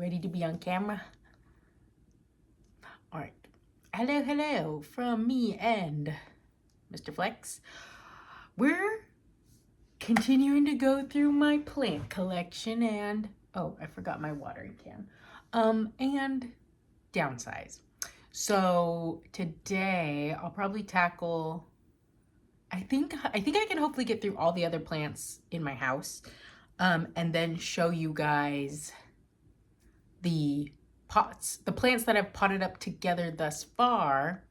Ready to be on camera? All right. Hello from me and Mr. Flex. We're continuing to go through my plant collection and, oh, I forgot my watering can. And downsize. So today I'll probably tackle, I think I can hopefully get through all the other plants in my house, and then show you guys the plants that I've potted up together thus far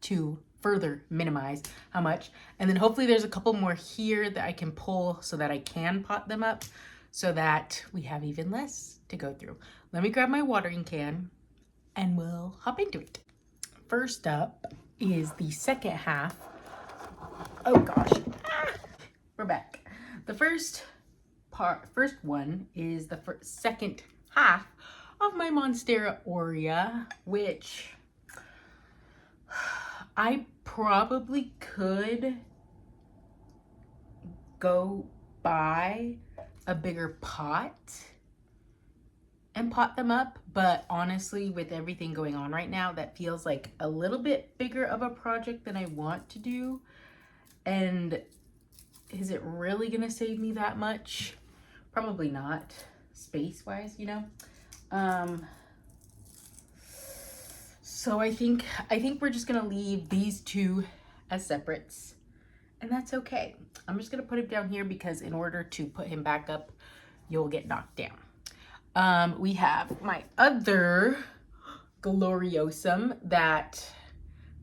to further minimize how much. And then hopefully there's a couple more here that I can pull so that I can pot them up so that we have even less to go through. Let me grab my watering can and we'll hop into it. First up is the second half. Oh gosh, we're back. The first one is the second half of my Monstera aurea, which I probably could go buy a bigger pot and pot them up, but honestly, with everything going on right now, that feels like a little bit bigger of a project than I want to do. And is it really gonna save me that much? Probably not, space-wise, you know? So I think we're just gonna leave these two as separates, and that's okay. I'm just gonna put him down here because in order to put him back up, you'll get knocked down. We have my other gloriosum that,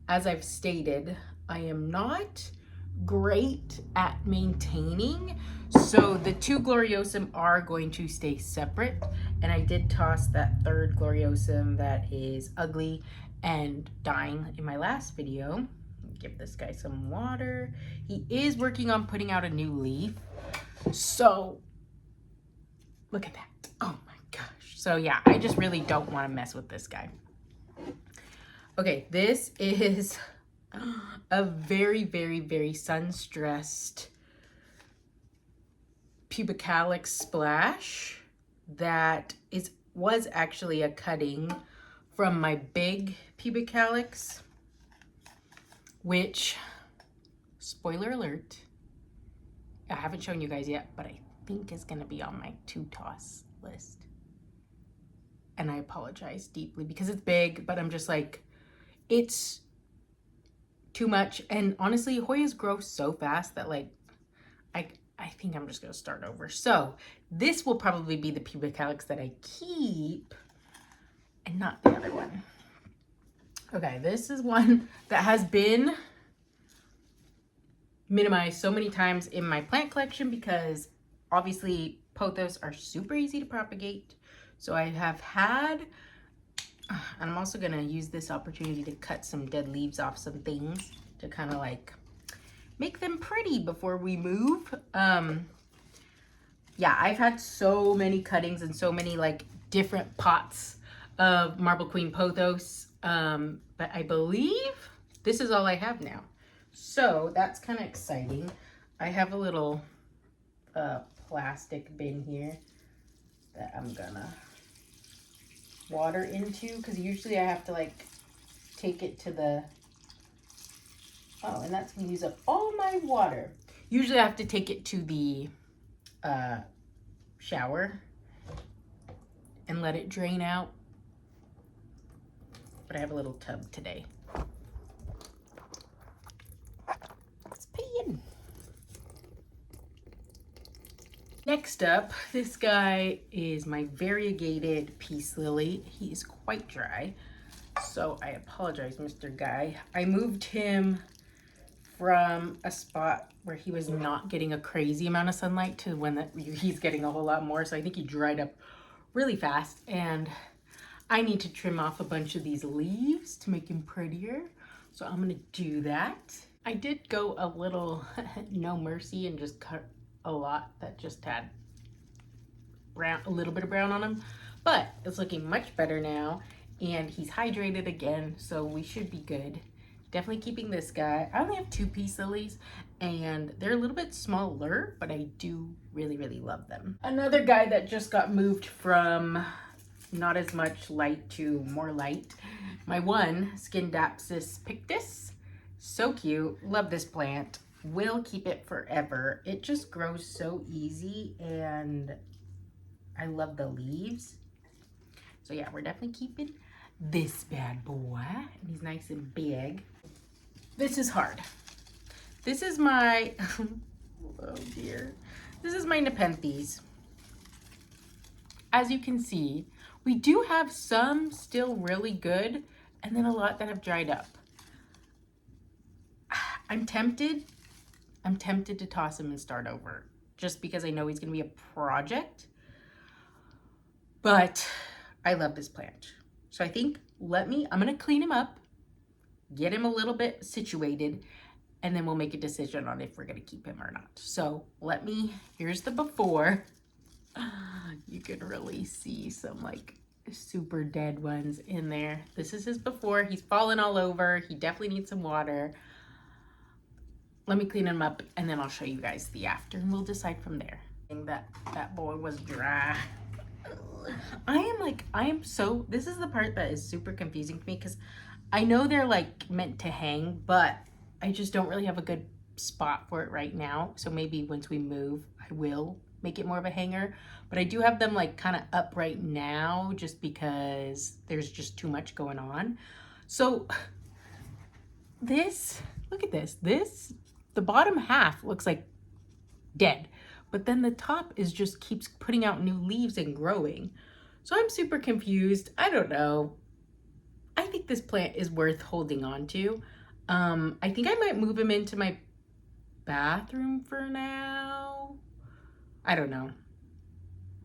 as I've stated, I am not great at maintaining. So the two gloriosum are going to stay separate. And I did toss that third gloriosum that is ugly and dying in my last video. Give this guy some water. He is working on putting out a new leaf. So look at that. Oh my gosh. So yeah, I just really don't want to mess with this guy. Okay, this is a very sun-stressed pubicalyx splash that was actually a cutting from my big pubicalyx, which, spoiler alert, I haven't shown you guys yet, but I think is going to be on my to-toss list. And I apologize deeply because it's big, but I'm just like, it's too much. And honestly, Hoyas grow so fast that like, I think I'm just gonna start over. So this will probably be the pubicalyx that I keep and not the other one. Okay, this is one that has been minimized so many times in my plant collection because obviously pothos are super easy to propagate. So I have had, and I'm also gonna use this opportunity to cut some dead leaves off some things to kind of like make them pretty before we move. Yeah, I've had so many cuttings and so many like different pots of Marble Queen pothos, but I believe this is all I have now. So that's kind of exciting. I have a little plastic bin here that I'm gonna water into because usually I have to like take it to the, oh, and that's gonna use up all my water. Usually I have to take it to the shower and let it drain out, but I have a little tub today. Let's pee in. Next up, this guy is my variegated peace lily. He is quite dry, so I apologize, Mr. Guy. I moved him from a spot where he was not getting a crazy amount of sunlight to one that he's getting a whole lot more. So I think he dried up really fast and I need to trim off a bunch of these leaves to make him prettier. So I'm gonna do that. I did go a little no mercy and just cut a lot that just had brown, a little bit of brown on him, but it's looking much better now and he's hydrated again. So we should be good. definitely keeping this guy. I only have 2 peace lilies and they're a little bit smaller, but I do really, really love them. Another guy that just got moved from not as much light to more light. My one, Scindapsus pictus. So cute. Love this plant. Will keep it forever. It just grows so easy and I love the leaves. So yeah, we're definitely keeping this bad boy. He's nice and big. This is hard. This is my, oh dear. This is my Nepenthes. As you can see, we do have some still really good and then a lot that have dried up. I'm tempted to toss him and start over just because I know he's gonna be a project, but I love this plant. So I think I'm gonna clean him up, get him a little bit situated, and then we'll make a decision on if we're gonna keep him or not. So here's the before. You can really see some like super dead ones in there. This is his before. He's fallen all over. He definitely needs some water. Let me clean him up and then I'll show you guys the after and we'll decide from there. That boy was dry. This is the part that is super confusing to me because I know they're like meant to hang, but I just don't really have a good spot for it right now. So maybe once we move, I will make it more of a hanger. But I do have them like kind of up right now just because there's just too much going on. So look at this. The bottom half looks like dead, but then the top just keeps putting out new leaves and growing. So I'm super confused. I don't know. I think this plant is worth holding on to. I think I might move him into my bathroom for now. I don't know.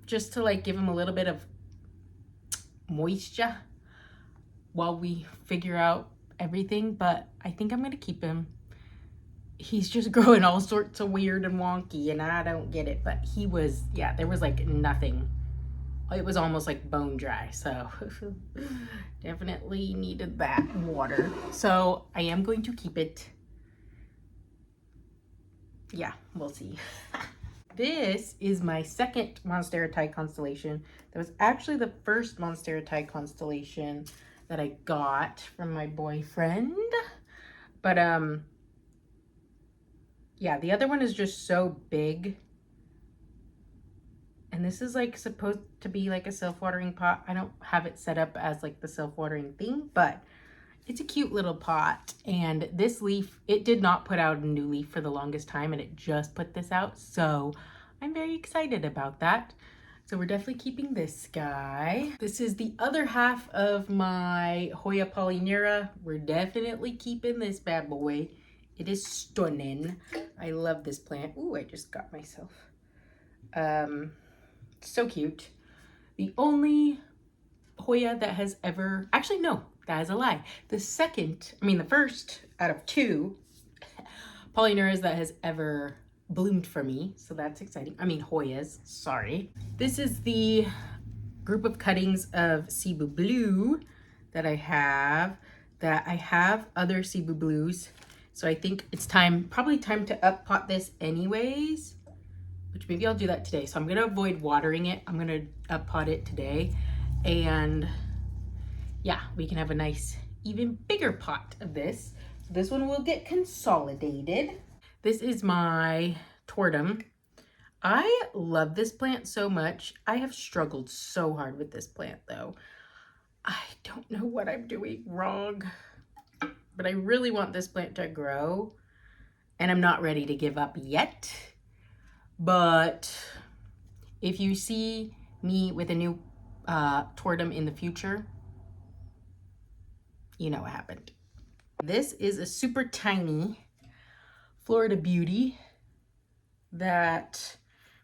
Just to like give him a little bit of moisture while we figure out everything, but I think I'm gonna keep him. He's just growing all sorts of weird and wonky and I don't get it, but there was like nothing. It was almost like bone dry, so definitely needed that water. So I am going to keep it. Yeah, we'll see. This is my second Monstera constellation. That was actually the first Monstera constellation that I got from my boyfriend. But yeah, the other one is just so big. And this is like supposed to be like a self-watering pot. I don't have it set up as like the self-watering thing, but it's a cute little pot. And this leaf, it did not put out a new leaf for the longest time and it just put this out. So I'm very excited about that. So we're definitely keeping this guy. This is the other half of my Hoya polynera. We're definitely keeping this bad boy. It is stunning. I love this plant. Ooh, I just got myself. So cute. The only Hoya that has ever, actually no, that is a lie. The first out of 2 polyneras that has ever bloomed for me. So that's exciting. Hoyas, sorry. This is the group of cuttings of Cebu Blue that I have. Other Cebu Blues. So I think it's probably time to up pot this anyways. Which maybe I'll do that today. So I'm gonna avoid watering it. I'm gonna up pot it today. And yeah, we can have a nice, even bigger pot of this. So this one will get consolidated. This is my tortum. I love this plant so much. I have struggled so hard with this plant though. I don't know what I'm doing wrong, but I really want this plant to grow and I'm not ready to give up yet. But if you see me with a new tortum in the future, you know what happened. This is a super tiny Florida Beauty that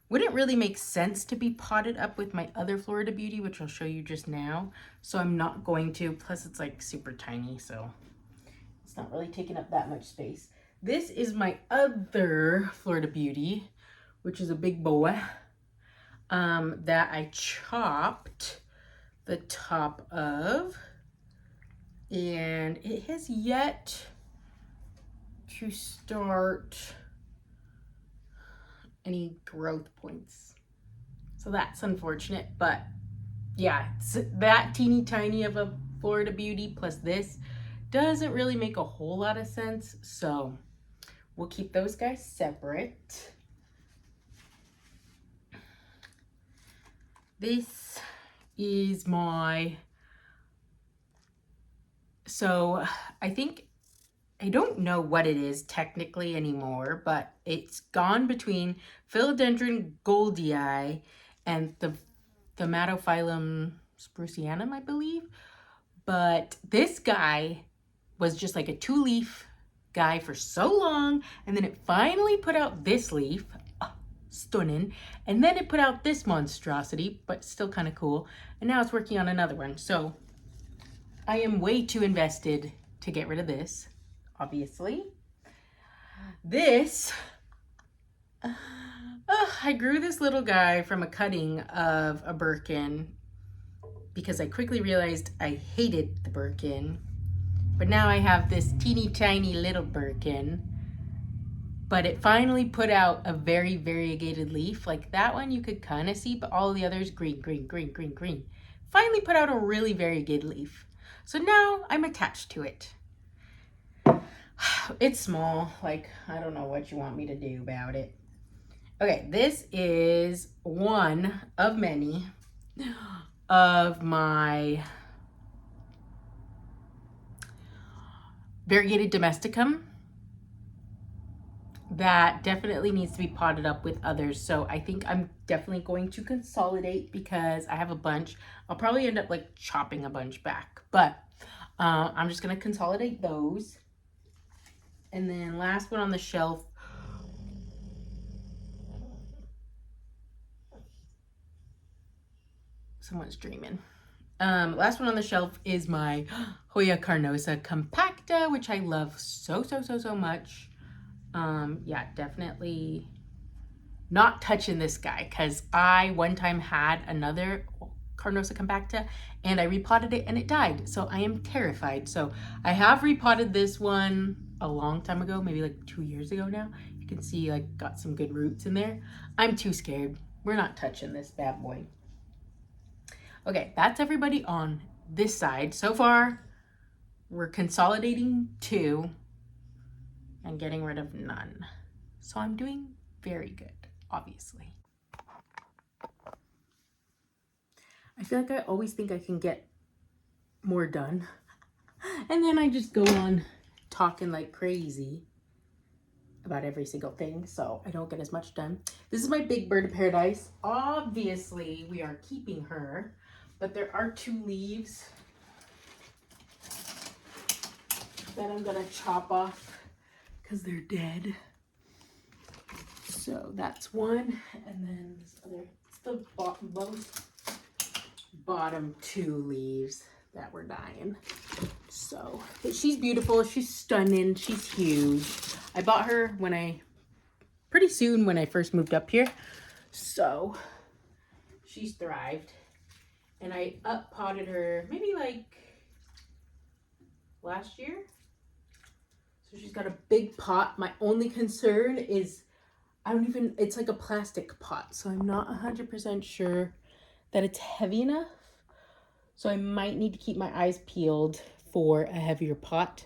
wouldn't really make sense to be potted up with my other Florida Beauty, which I'll show you just now. So I'm not going to, plus it's like super tiny, so it's not really taking up that much space. This is my other Florida Beauty, which is a big boy that I chopped the top of, and it has yet to start any growth points. So that's unfortunate, but yeah, that teeny tiny of a Florida Beauty plus this doesn't really make a whole lot of sense. So we'll keep those guys separate. This is my, so I don't know what it is technically anymore, but it's gone between Philodendron goldii and the Matophyllum sprucianum, I believe. But this guy was just like a 2-leaf guy for so long, and then it finally put out this leaf, stunning, and then it put out this monstrosity, but still kind of cool, and now it's working on another one. So I am way too invested to get rid of this, obviously. This, I grew this little guy from a cutting of a Birkin because I quickly realized I hated the Birkin. But now I have this teeny tiny little Birkin. But it finally put out a very variegated leaf. Like that one you could kind of see, but all the others green, green, green, green, green. Finally put out a really variegated leaf. So now I'm attached to it. It's small, like I don't know what you want me to do about it. Okay, this is one of many of my variegated domesticum that definitely needs to be potted up with others. So I think I'm definitely going to consolidate because I have a bunch. I'll probably end up like chopping a bunch back, but I'm just gonna consolidate those. And then last one on the shelf, someone's dreaming. Last one on the shelf is my Hoya carnosa compacta, which I love so much. Yeah, definitely not touching this guy because I one time had another carnosa compacta and I repotted it and it died. So I am terrified. So I have repotted this one a long time ago, maybe like 2 years ago now. You can see like got some good roots in there. I'm too scared. We're not touching this bad boy. Okay, that's everybody on this side. So far, we're consolidating 2 and getting rid of none. So I'm doing very good, obviously. I feel like I always think I can get more done. And then I just go on talking like crazy about every single thing, so I don't get as much done. This is my big bird of paradise. Obviously, we are keeping her, but there are 2 leaves that I'm gonna chop off because they're dead. So that's one, and then this other, it's the bottom 2 leaves that were dying. So, but she's beautiful, she's stunning, she's huge. I bought her pretty soon when I first moved up here. So she's thrived. And I up potted her maybe like last year. So she's got a big pot. My only concern is it's like a plastic pot. So I'm not 100% sure that it's heavy enough. So I might need to keep my eyes peeled for a heavier pot.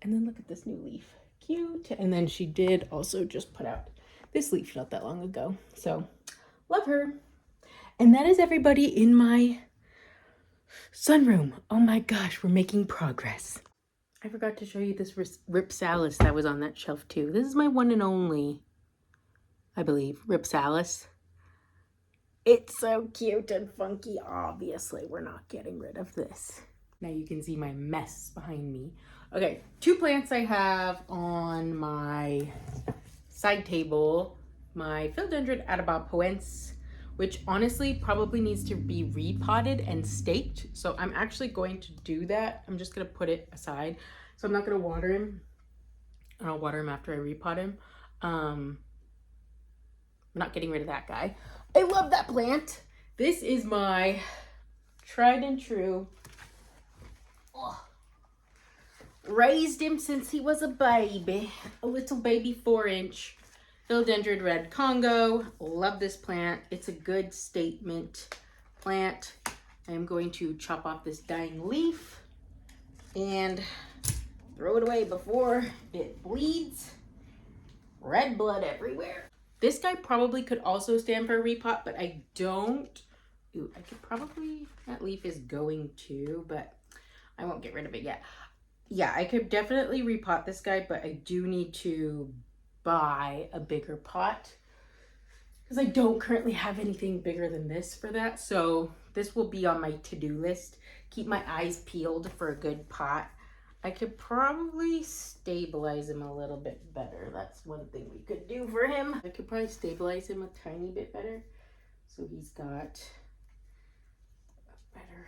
And then look at this new leaf. Cute. And then she did also just put out this leaf not that long ago. So love her. And that is everybody in my sunroom. Oh my gosh, we're making progress. I forgot to show you this Ripsalis that was on that shelf too. This is my one and only, I believe, Ripsalis. It's so cute and funky. Obviously, we're not getting rid of this. Now you can see my mess behind me. Okay, 2 plants I have on my side table. My Philodendron atabapoense, which honestly probably needs to be repotted and staked. So I'm actually going to do that. I'm just gonna put it aside. So I'm not gonna water him. And I'll water him after I repot him. I'm not getting rid of that guy. I love that plant. This is my tried and true Raised him since he was a baby. A little baby 4-inch. Philodendron red Congo. Love this plant. It's a good statement plant. I'm going to chop off this dying leaf and throw it away before it bleeds. Red blood everywhere. This guy probably could also stand for a repot, but I don't. Ooh, I could probably, that leaf is going to, but I won't get rid of it yet. Yeah, I could definitely repot this guy, but I do need to buy a bigger pot because I don't currently have anything bigger than this for that. So this will be on my to-do list. Keep my eyes peeled for a good pot. I could probably stabilize him a little bit better. That's one thing we could do for him. I could probably stabilize him a tiny bit better so he's got a better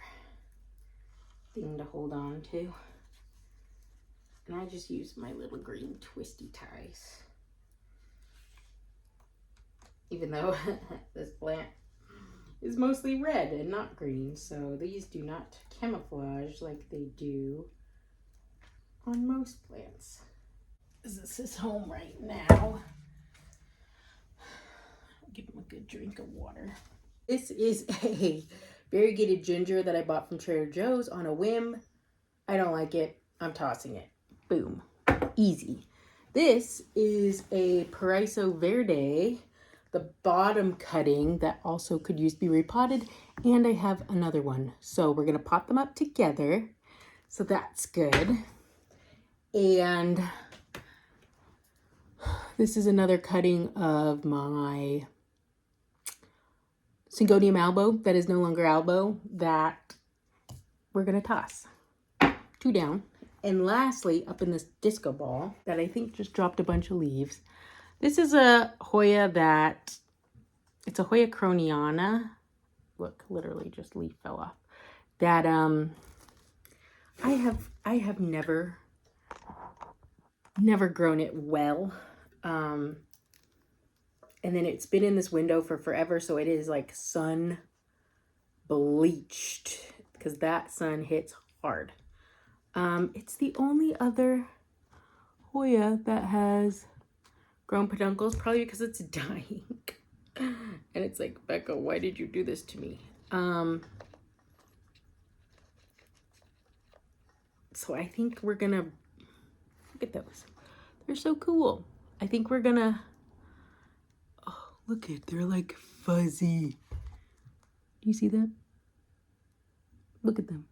thing to hold on to. And I just use my little green twisty ties. Even though this plant is mostly red and not green, so these do not camouflage like they do on most plants. This is home right now. Give him a good drink of water. This is a variegated ginger that I bought from Trader Joe's on a whim. I don't like it. I'm tossing it. Boom. Easy. This is a Paraiso Verde, the bottom cutting that also could use to be repotted, and I have another one. So we're going to pot them up together. So that's good. And this is another cutting of my Syngonium albo that is no longer albo that we're going to toss. 2 down. And lastly, up in this disco ball that I think just dropped a bunch of leaves. This is a Hoya that, it's a Hoya croniana. Look, literally just leaf fell off. That I have never grown it well. And then it's been in this window for forever, so it is like sun bleached because that sun hits hard. It's the only other Hoya that has grown peduncles, probably because it's dying. And it's like, Becca, why did you do this to me? So I think we're gonna, look at those. They're so cool. I think we're gonna, oh, look at, they're like fuzzy. Do you see that? Look at them.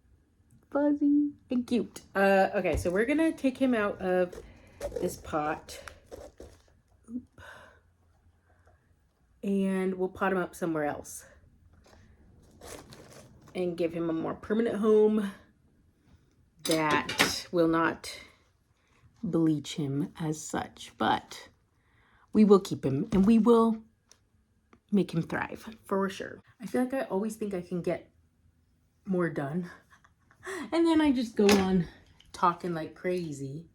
Fuzzy and cute. Okay, so we're gonna take him out of this pot. Oop. And we'll pot him up somewhere else and give him a more permanent home that will not bleach him as such, but we will keep him and we will make him thrive for sure. I feel like I always think I can get more done, and then I just go on talking like crazy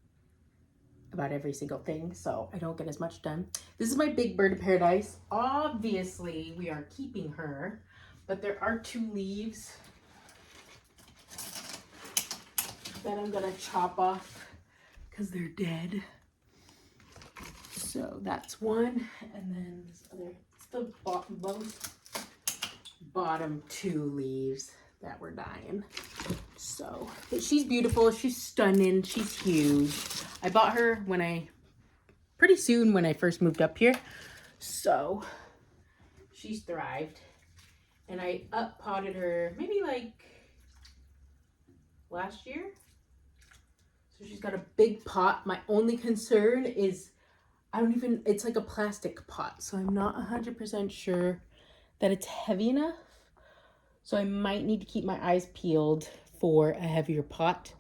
about every single thing, so I don't get as much done. This is my big bird of paradise. Obviously, we are keeping her, but there are 2 leaves that I'm gonna chop off because they're dead. So that's one, and then this other, it's the bottom 2 leaves that were dying. So, but she's beautiful, she's stunning, she's huge. I bought her pretty soon when I first moved up here. So she's thrived. And I up potted her maybe like last year. So she's got a big pot. My only concern is it's like a plastic pot. So I'm not 100% sure that it's heavy enough. So I might need to keep my eyes peeled for a heavier pot.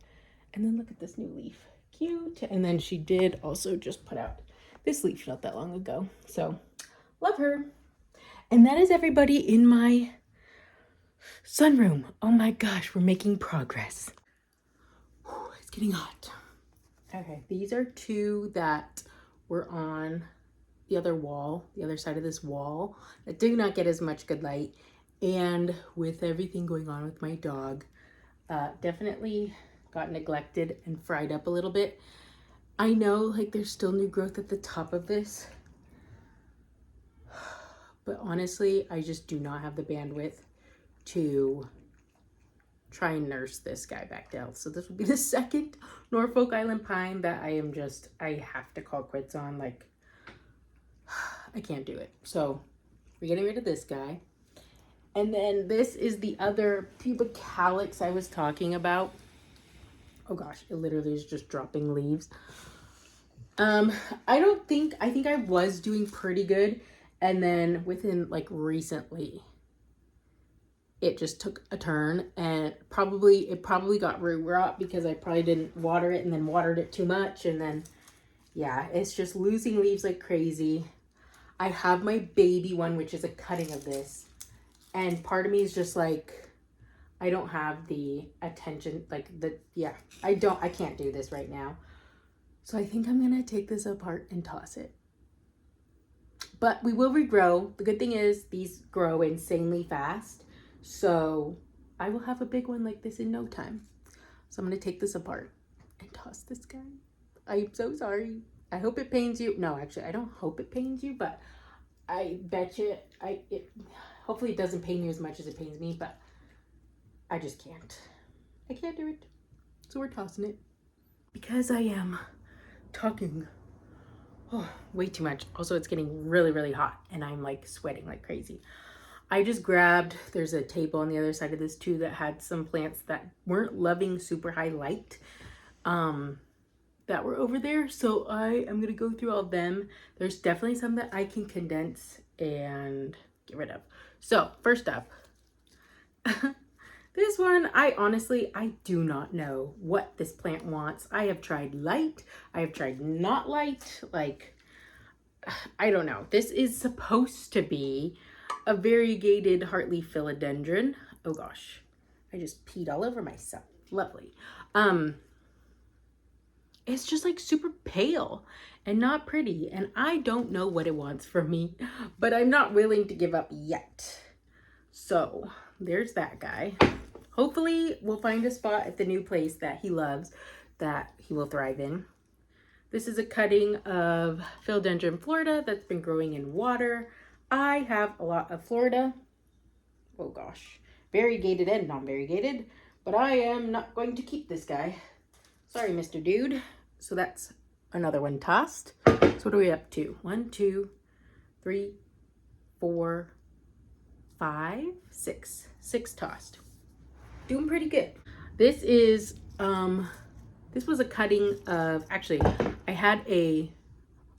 And then look at this new leaf. Cute. And then she did also just put out this leaf not that long ago. So love her. And that is everybody in my sunroom. Oh my gosh, we're making progress. Whew, it's getting hot. Okay, these are 2 that were on the other wall, the other side of this wall, that do not get as much good light. And with everything going on with my dog, definitely got neglected and fried up a little bit. I know like there's still new growth at the top of this, but honestly, I just do not have the bandwidth to try and nurse this guy back down. So this will be the second Norfolk Island pine that I have to call quits on. Like, I can't do it. So we're getting rid of this guy. And then this is the other pubic calyx I was talking about. Oh gosh, it literally is just dropping leaves. I think I was doing pretty good. And then within like recently, it just took a turn, and it probably got root rot because I probably didn't water it and then watered it too much. And then, yeah, it's just losing leaves like crazy. I have my baby one, which is a cutting of this. And part of me is just like, I don't have the attention, I can't do this right now. So I think I'm going to take this apart and toss it. But we will regrow. The good thing is these grow insanely fast. So I will have a big one like this in no time. So I'm going to take this apart and toss this guy. I'm so sorry. I hope it pains you. No, actually, I don't hope it pains you, but I bet you hopefully it doesn't pain you as much as it pains me, but I just can't. I can't do it. So we're tossing it. Because I am talking way too much. Also, it's getting really, really hot and I'm like sweating like crazy. I just grabbed, there's a table on the other side of this too that had some plants that weren't loving super high light that were over there. So I am going to go through all of them. There's definitely some that I can condense and get rid of. So first up, this one, I do not know what this plant wants. I have tried light. I have tried not light. Like, I don't know. This is supposed to be a variegated heartleaf philodendron. Oh gosh, I just peed all over myself. Lovely. It's just like super pale and not pretty. And I don't know what it wants from me, but I'm not willing to give up yet. So there's that guy. Hopefully we'll find a spot at the new place that he loves, that he will thrive in. This is a cutting of Philodendron Florida that's been growing in water. I have a lot of Florida. Oh gosh, variegated and non-variegated, but I am not going to keep this guy. Sorry, Mr. Dude. So that's another one tossed. So what are we up to? 1, 2, 3, 4, 5, 6. 6 tossed. Doing pretty good. This is this was a cutting of, actually I had a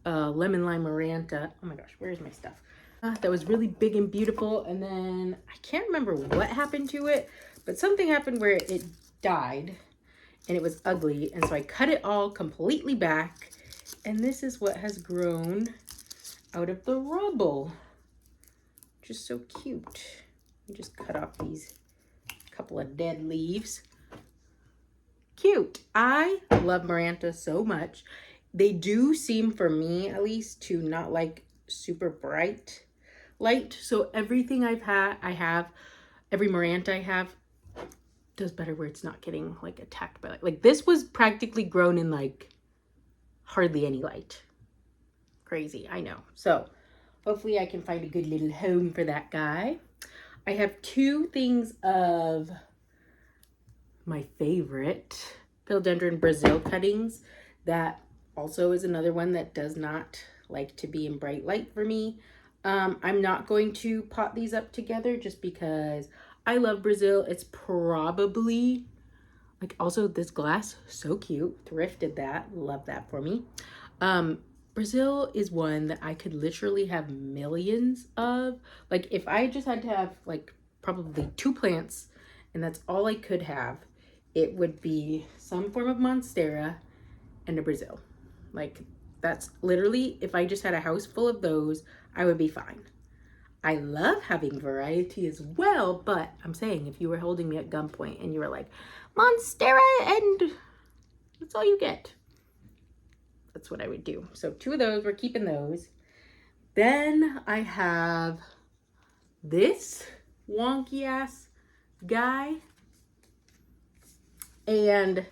lemon lime maranta. Oh my gosh, where's my stuff? That was really big and beautiful, and then I can't remember what happened to it, but something happened where it died and it was ugly, and so I cut it all completely back, and this is what has grown out of the rubble. Just so cute. I just cut off these couple of dead leaves. Cute. I love maranta so much. They do seem, for me at least, to not like super bright light. So everything I have, every maranta I have does better where it's not getting like attacked by light. Like this was practically grown in like hardly any light. Crazy, I know. So hopefully I can find a good little home for that guy. I have 2 things of my favorite Philodendron Brazil cuttings. That also is another one that does not like to be in bright light for me. I'm not going to pot these up together just because I love Brazil. It's probably, like, also this glass, so cute. Thrifted that. Love that for me. Brazil is one that I could literally have millions of. Like, if I just had to have, like, probably 2 plants, and that's all I could have, it would be some form of Monstera and a Brazil. Like, that's literally, if I just had a house full of those, I would be fine. I love having variety as well, but I'm saying if you were holding me at gunpoint and you were like, Monstera and that's all you get, that's what I would do. So 2 of those, we're keeping those. Then I have this wonky ass guy, and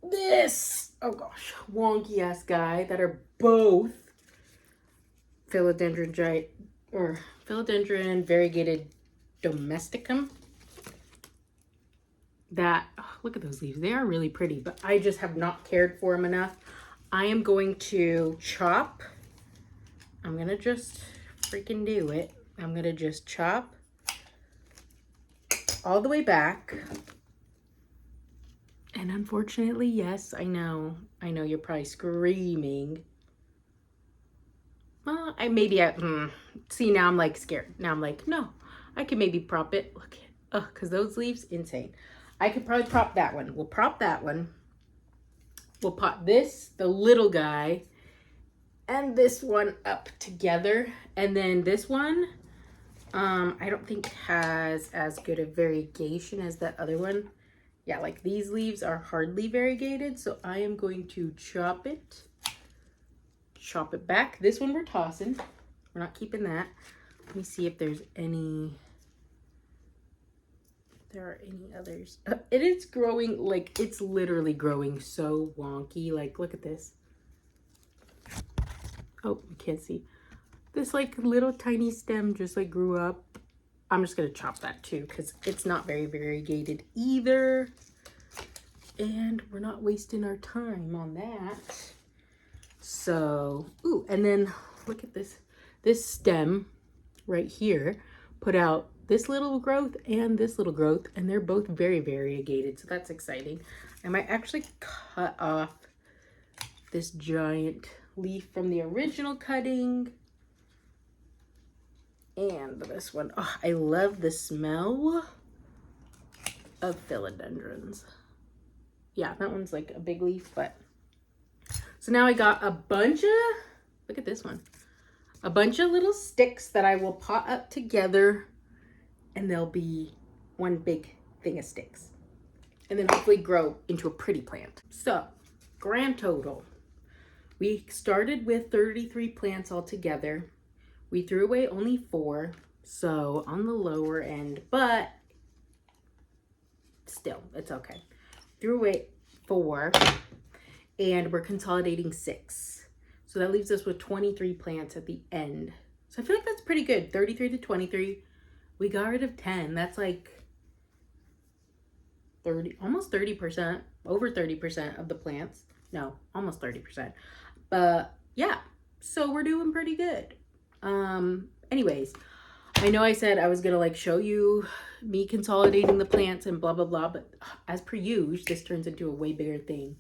this, oh gosh, wonky ass guy that are both philodendron variegated domesticum. That, oh, look at those leaves. They are really pretty, but I just have not cared for them enough. I am going to chop. I'm gonna just freaking do it. I'm gonna just chop all the way back. And unfortunately, yes, I know you're probably screaming. Well, see, now I'm like scared. Now I'm like, no, I can maybe prop it. Look at, because those leaves, insane. I could probably prop that one. We'll prop that one. We'll pop this, the little guy, and this one up together. And then this one, I don't think has as good a variegation as that other one. Yeah, like these leaves are hardly variegated, so I am going to chop it back. This one we're tossing. We're not keeping that. Let me see if there's any, there are any others. It is growing, like, it's literally growing so wonky. Like, look at this. Oh, you can't see. This like little tiny stem just like grew up. I'm just gonna chop that too because it's not very variegated either. And we're not wasting our time on that. So, ooh, and then look at this. This stem right here put out this little growth and this little growth, and they're both very variegated, so that's exciting. I might actually cut off this giant leaf from the original cutting. And this one, oh, I love the smell of philodendrons. Yeah, that one's like a big leaf, but. So now I got a bunch of, look at this one. A bunch of little sticks that I will pot up together, and they'll be one big thing of sticks. And then hopefully grow into a pretty plant. So, grand total. We started with 33 plants altogether. We threw away only 4, so on the lower end, but still, it's okay. Threw away 4, and we're consolidating 6. So that leaves us with 23 plants at the end. So I feel like that's pretty good, 33 to 23. We got rid of 10. That's like 30, almost 30%, over 30% of the plants. No, almost 30%. But yeah, so we're doing pretty good. Anyways, I know I said I was gonna like show you me consolidating the plants and blah blah blah, but as per usual, this turns into a way bigger thing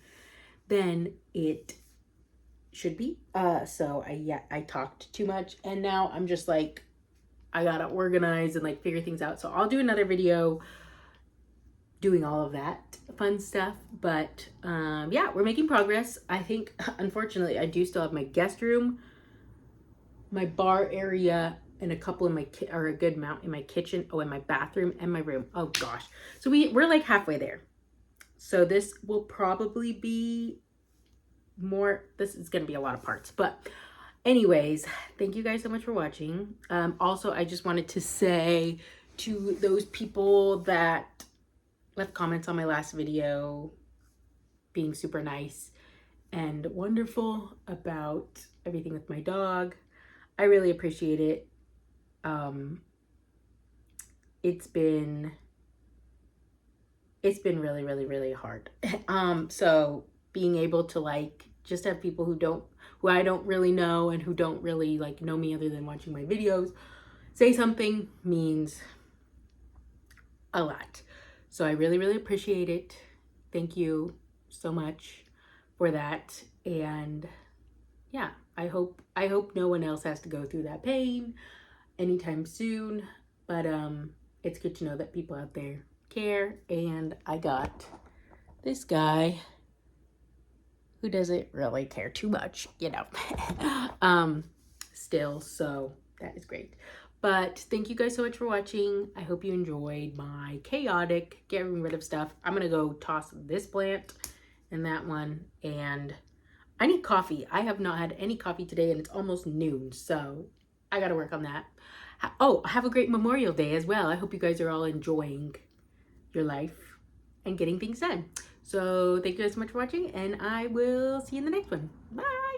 than it should be. So I talked too much, and now I'm just like, I gotta organize and like figure things out. So I'll do another video doing all of that fun stuff. But yeah, we're making progress. I think, unfortunately, I do still have my guest room, my bar area, and a couple in my or a good amount in my kitchen. Oh, and my bathroom and my room. Oh gosh. So we're like halfway there. So this will probably be more, this is going to be a lot of parts, but anyways, thank you guys so much for watching. Also, I just wanted to say to those people that left comments on my last video being super nice and wonderful about everything with my dog, I really appreciate it. It's been really, really, really hard. So being able to like just have people who I don't really know and who don't really like know me other than watching my videos say something means a lot. So I really, really appreciate it. Thank you so much for that. And yeah, I hope no one else has to go through that pain anytime soon. But it's good to know that people out there care. And I got this guy who doesn't really care too much, you know, still, so that is great. But thank you guys so much for watching. I hope you enjoyed my chaotic getting rid of stuff. I'm gonna go toss this plant and that one, and I need coffee. I have not had any coffee today, and it's almost noon, so I gotta work on that. Oh, have a great Memorial Day as well. I hope you guys are all enjoying your life and getting things done. So thank you guys so much for watching, and I will see you in the next one. Bye!